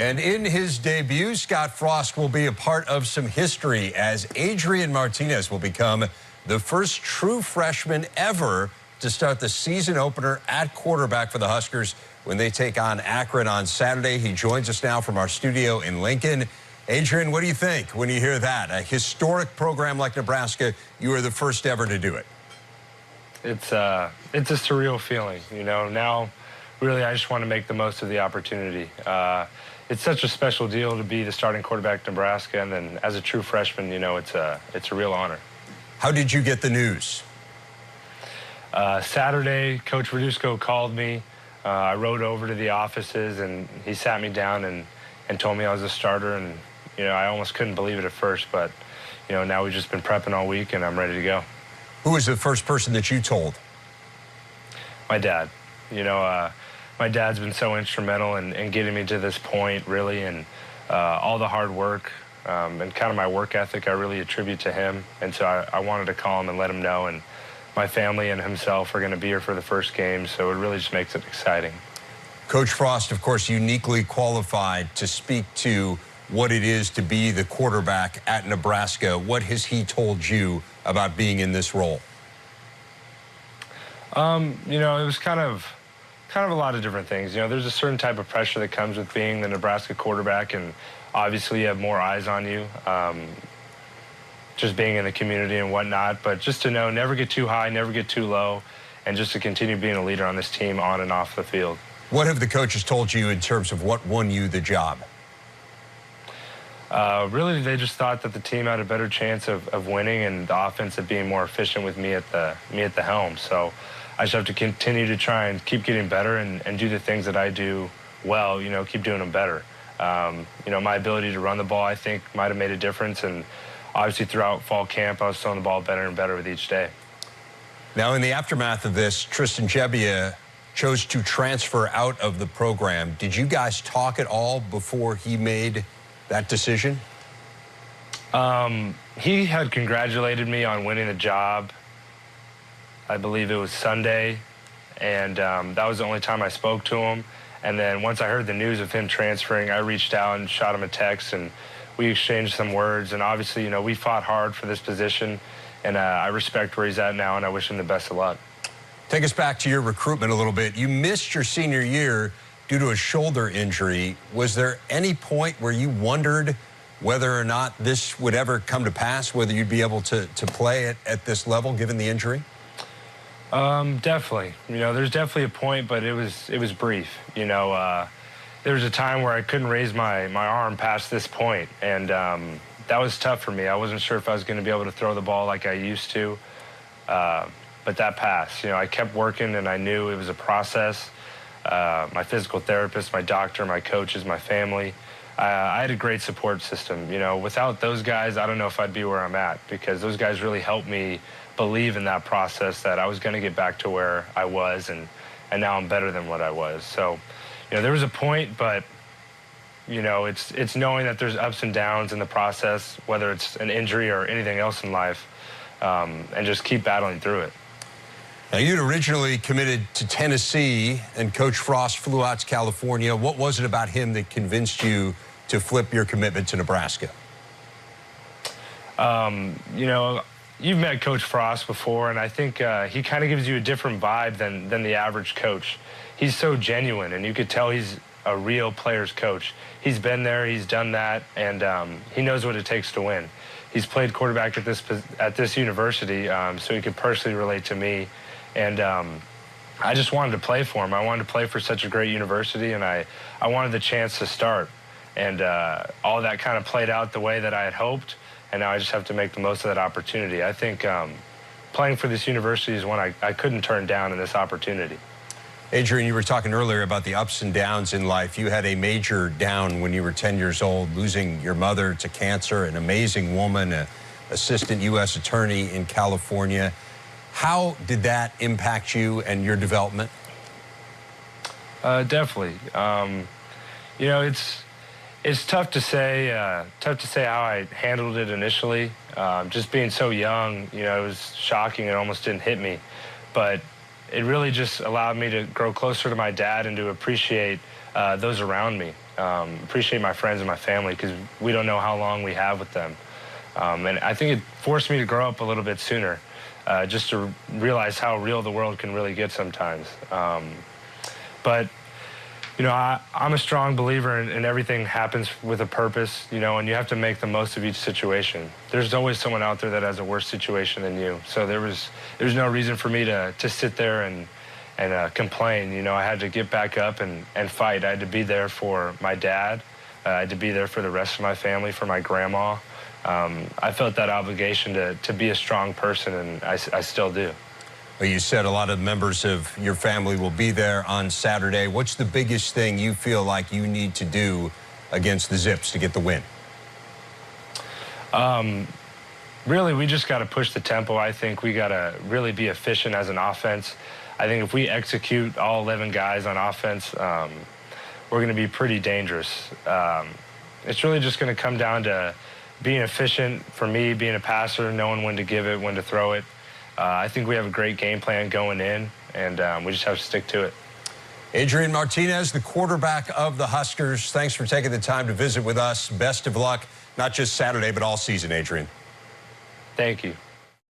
And in his debut, Scott Frost will be a part of some history as Adrian Martinez will become the first true freshman ever to start the season opener at quarterback for the Huskers when they take on Akron on Saturday. He joins us now from our studio in Lincoln. Adrian, what do you think when you hear that? A historic program like Nebraska, you are the first ever to do it. It's a surreal feeling, you know. Now, really, I just want to make the most of the opportunity. It's such a special deal to be the starting quarterback in Nebraska, and then as a true freshman, you know, it's a real honor. How did you get the news? Saturday, Coach Verduzco called me. I rode over to the offices, and he sat me down and told me I was a starter, and, you know, I almost couldn't believe it at first, but, you know, now we've just been prepping all week, and I'm ready to go. Who was the first person that you told? My dad. You know, my dad's been so instrumental in getting me to this point, really, and all the hard work and kind of my work ethic I really attribute to him. And so I wanted to call him and let him know, and my family and himself are going to be here for the first game, so it really just makes it exciting. Coach Frost, of course, uniquely qualified to speak to what it is to be the quarterback at Nebraska. What has he told you about being in this role? You know, it was kind of a lot of different things. You know, there's a certain type of pressure that comes with being the Nebraska quarterback, and obviously you have more eyes on you, just being in the community and whatnot. But just to know, never get too high, never get too low, and just to continue being a leader on this team on and off the field. What have the coaches told you in terms of what won you the job? Really, they just thought that the team had a better chance of winning, and the offense of being more efficient with me at the helm. So I just have to continue to try and keep getting better and do the things that I do well, you know, keep doing them better. You know, my ability to run the ball, I think, might have made a difference, and obviously throughout fall camp, I was throwing the ball better and better with each day. Now, in the aftermath of this, Tristen Shabbiha chose to transfer out of the program. Did you guys talk at all before he made that decision? He had congratulated me on winning the job. I believe it was Sunday, and that was the only time I spoke to him. And then once I heard the news of him transferring, I reached out and shot him a text, and we exchanged some words. And obviously, you know, we fought hard for this position, and I respect where he's at now, and I wish him the best of luck. Take us back to your recruitment a little bit. You missed your senior year due to a shoulder injury. Was there any point where you wondered whether or not this would ever come to pass, whether you'd be able to play at this level given the injury? Definitely. You know, there's definitely a point, but it was brief. You know, there was a time where I couldn't raise my arm past this point, and that was tough for me. I wasn't sure if I was going to be able to throw the ball like I used to, but that passed. You know, I kept working, and I knew it was a process. My physical therapist, my doctor, my coaches, my family. I had a great support system. You know, without those guys, I don't know if I'd be where I'm at, because those guys really helped me believe in that process that I was going to get back to where I was, and now I'm better than what I was. So, you know, there was a point, but, you know, it's knowing that there's ups and downs in the process, whether it's an injury or anything else in life, and just keep battling through it. Now, you'd originally committed to Tennessee, and Coach Frost flew out to California. What was it about him that convinced you to flip your commitment to Nebraska? You know, you've met Coach Frost before, and I think he kind of gives you a different vibe than the average coach. He's so genuine, and you could tell he's a real player's coach. He's been there, he's done that, and he knows what it takes to win. He's played quarterback at this university, so he could personally relate to me. And I just wanted to play for him. I wanted to play for such a great university, and I wanted the chance to start. And all that kind of played out the way that I had hoped, and now I just have to make the most of that opportunity. I think playing for this university is one I couldn't turn down in this opportunity. Adrian, you were talking earlier about the ups and downs in life. You had a major down when you were 10 years old, losing your mother to cancer, an amazing woman, an assistant U.S. attorney in California. How did that impact you and your development? Definitely. You know, it's tough to say how I handled it initially. Just being so young, you know, it was shocking. It almost didn't hit me, but it really just allowed me to grow closer to my dad and to appreciate those around me. appreciate my friends and my family, because we don't know how long we have with them. And I think it forced me to grow up a little bit sooner, just to realize how real the world can really get sometimes. But you know, I'm a strong believer in everything happens with a purpose, you know, and you have to make the most of each situation. There's always someone out there that has a worse situation than you. So there's no reason for me to sit there and complain. You know, I had to get back up and fight. I had to be there for my dad. I had to be there for the rest of my family, for my grandma. I felt that obligation to be a strong person, and I still do. Well, you said a lot of members of your family will be there on Saturday. What's the biggest thing you feel like you need to do against the Zips to get the win? Really, we just got to push the tempo. I think we got to really be efficient as an offense. I think if we execute all 11 guys on offense, we're going to be pretty dangerous. It's really just going to come down to being efficient for me, being a passer, knowing when to give it, when to throw it. I think we have a great game plan going in, and we just have to stick to it. Adrian Martinez, the quarterback of the Huskers, thanks for taking the time to visit with us. Best of luck, not just Saturday, but all season, Adrian. Thank you.